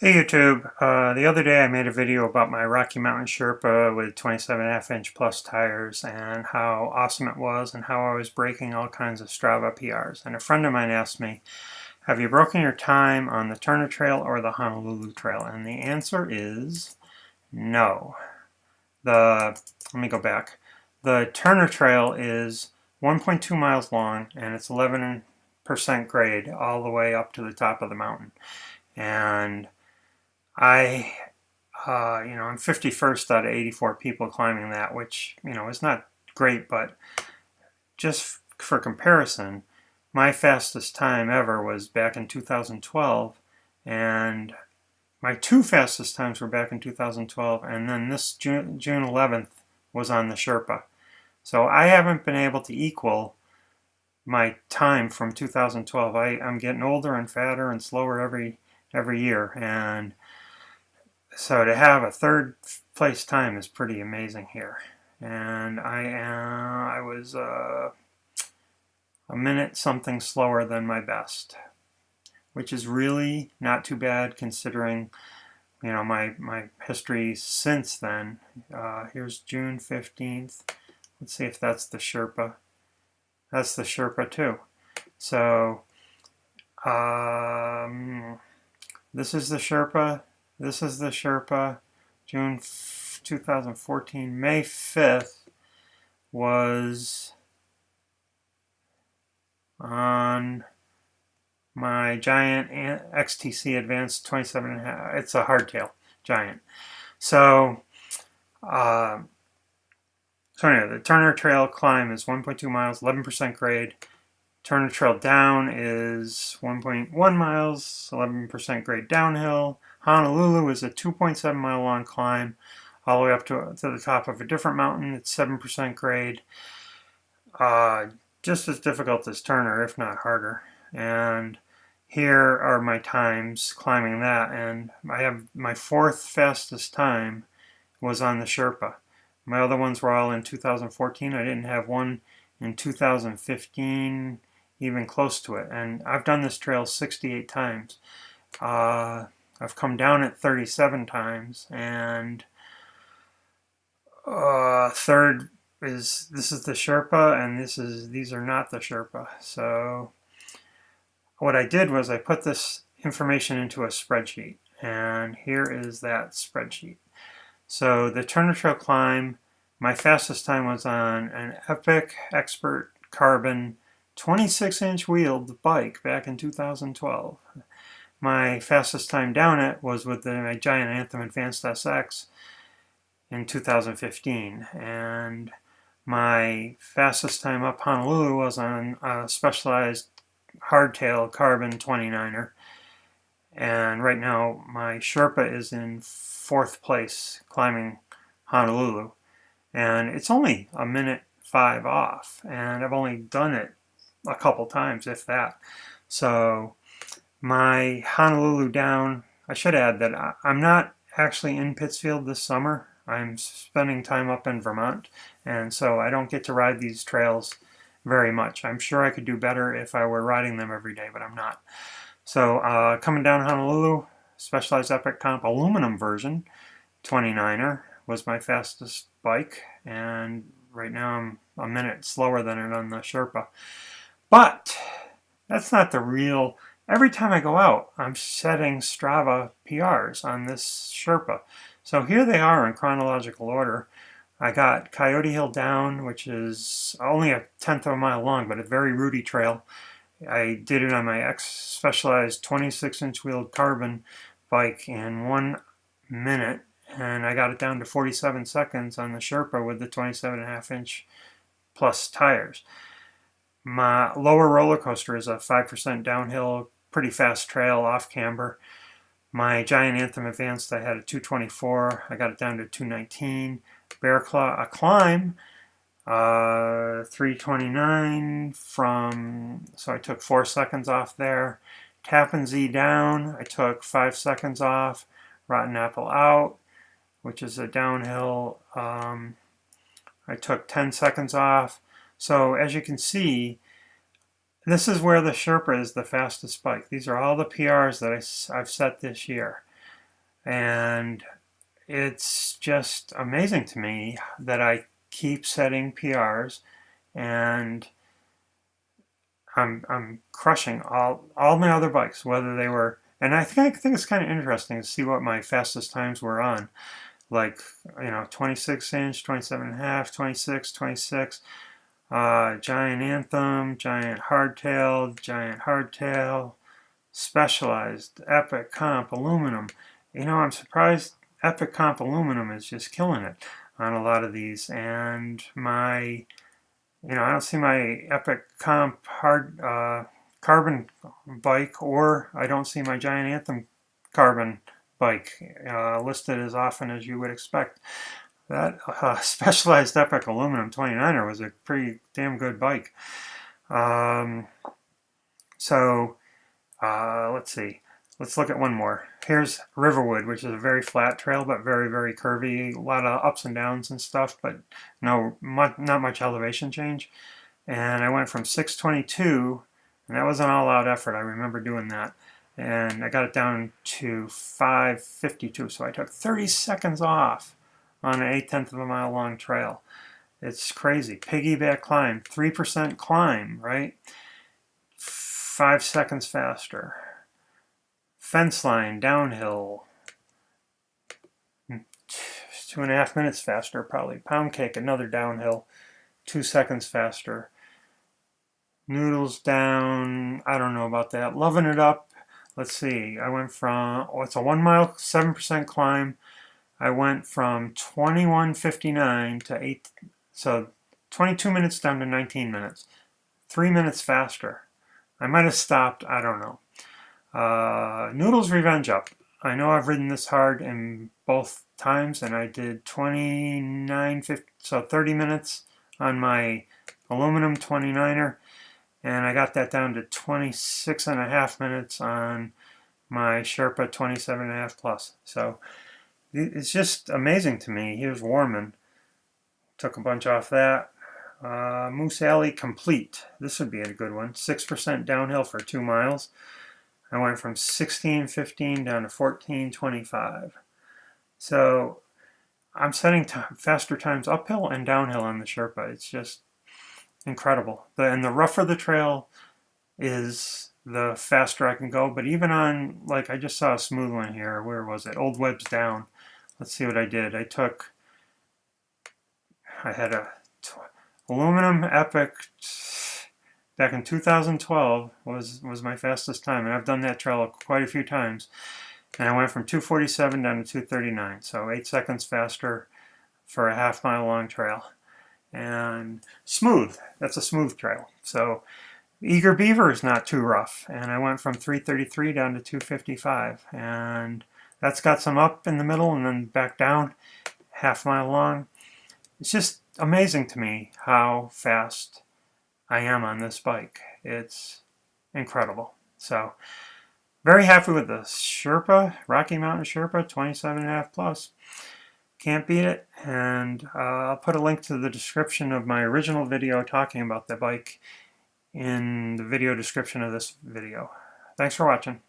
Hey YouTube, the other day I made a video about my Rocky Mountain Sherpa with 27.5-inch plus tires and how awesome it was and how I was breaking all kinds of Strava PRs. And a friend of mine asked me, have you broken your time on the Turner Trail or the Honolulu Trail? And the answer is no. Let me go back. The Turner Trail is 1.2 miles long and it's 11% grade all the way up to the top of the mountain. And I, I'm 51st out of 84 people climbing that, which, is not great, but just for comparison, my fastest time ever was back in 2012, and my two fastest times were back in 2012, and then this June 11th was on the Sherpa. So I haven't been able to equal my time from 2012. I'm getting older and fatter and slower every year, and so to have a third place time is pretty amazing here. And I was a minute something slower than my best, which is really not too bad considering my history since then. Here's June 15th. Let's see if that's the Sherpa. That's the Sherpa too. So this is the Sherpa. This is the Sherpa, June 2014. May 5th was on my Giant XTC Advanced 27.5. It's a hardtail Giant. So anyway, the Turner Trail climb is 1.2 miles, 11% grade. Turner Trail down is 1.1 miles, 11% grade downhill. Honolulu is a 2.7 mile long climb all the way up to the top of a different mountain. It's 7% grade. Just as difficult as Turner, if not harder. And here are my times climbing that. And I have my fourth fastest time was on the Sherpa. My other ones were all in 2014. I didn't have one in 2015, even close to it. And I've done this trail 68 times. I've come down it 37 times, and third is this is the Sherpa, and these are not the Sherpa. So what I did was I put this information into a spreadsheet, and here is that spreadsheet. So the Turner Trail climb, my fastest time was on an Epic Expert Carbon 26-inch wheeled bike back in 2012. My fastest time down it was with my Giant Anthem Advanced SX in 2015. And my fastest time up Honolulu was on a Specialized hardtail Carbon 29er. And right now my Sherpa is in fourth place climbing Honolulu. And it's only a minute 5 off. And I've only done it a couple times, if that. So my Honolulu down, I should add that I'm not actually in Pittsfield this summer. I'm spending time up in Vermont, and so I don't get to ride these trails very much. I'm sure I could do better if I were riding them every day, but I'm not. So coming down Honolulu, Specialized Epic Comp aluminum version, 29er, was my fastest bike, and right now I'm a minute slower than it on the Sherpa. But that's not the real. Every time I go out, I'm setting Strava PRs on this Sherpa. So here they are in chronological order. I got Coyote Hill down, which is only a 1/10 of a mile long, but a very rooty trail. I did it on my Specialized 26-inch wheeled carbon bike in 1 minute, and I got it down to 47 seconds on the Sherpa with the 27.5-inch plus tires. My lower roller coaster is a 5% downhill, pretty fast trail off camber. My Giant Anthem Advanced, I had a 224. I got it down to 219. Bear Claw, a climb, 329 so I took 4 seconds off there. Tappan Zee down, I took 5 seconds off. Rotten Apple out, which is a downhill, I took 10 seconds off. So as you can see, this is where the Sherpa is the fastest bike. These are all the PRs that I've set this year. And it's just amazing to me that I keep setting PRs, and I'm crushing all my other bikes, whether they were, and I think it's kind of interesting to see what my fastest times were on, like 26 inch, 27 and a half, 26, 26, giant anthem, giant hardtail, specialized, epic, comp, aluminum. I'm surprised epic comp aluminum is just killing it on a lot of these, and my I don't see my Epic Comp hard carbon bike, or I don't see my Giant Anthem carbon bike listed as often as you would expect. That Specialized Epic Aluminum 29er was a pretty damn good bike. So let's see. Let's look at one more. Here's Riverwood, which is a very flat trail, but very, very curvy. A lot of ups and downs and stuff, but not much elevation change. And I went from 622, and that was an all-out effort. I remember doing that. And I got it down to 552, so I took 30 seconds off on an 8/10 of a mile long trail. It's crazy. Piggyback climb, 3% climb, right? 5 seconds faster. Fence line, downhill, 2.5 minutes faster probably. Pound cake, another downhill, 2 seconds faster. Noodles down, I don't know about that. Loving it up, let's see, I went from, it's a 1 mile, 7% climb. I went from 21:59 to 8, so 22 minutes down to 19 minutes. 3 minutes faster. I might have stopped, I don't know. Noodles Revenge Up. I know I've ridden this hard in both times, and I did 29:50, so 30 minutes on my aluminum 29er, and I got that down to 26.5 minutes on my Sherpa 27.5 plus. So it's just amazing to me. Here's Warman. Took a bunch off that. Moose Alley Complete. This would be a good one. 6% downhill for 2 miles. I went from 16:15 down to 14:25. So I'm setting faster times uphill and downhill on the Sherpa. It's just incredible. And the rougher the trail is, the faster I can go. But even on, like I just saw a smooth one here. Where was it? Old Webb's Down. Let's see what I did. I had a aluminum Epic back in 2012 was my fastest time, and I've done that trail quite a few times. And I went from 247 down to 239, so 8 seconds faster for a half-mile long trail. And smooth, that's a smooth trail. So Eager Beaver is not too rough, and I went from 333 down to 255, and that's got some up in the middle and then back down, half-mile long. It's just amazing to me how fast I am on this bike. It's incredible. So very happy with the Sherpa, Rocky Mountain Sherpa 27.5 plus. Can't beat it. And I'll put a link to the description of my original video talking about the bike in the video description of this video. Thanks for watching.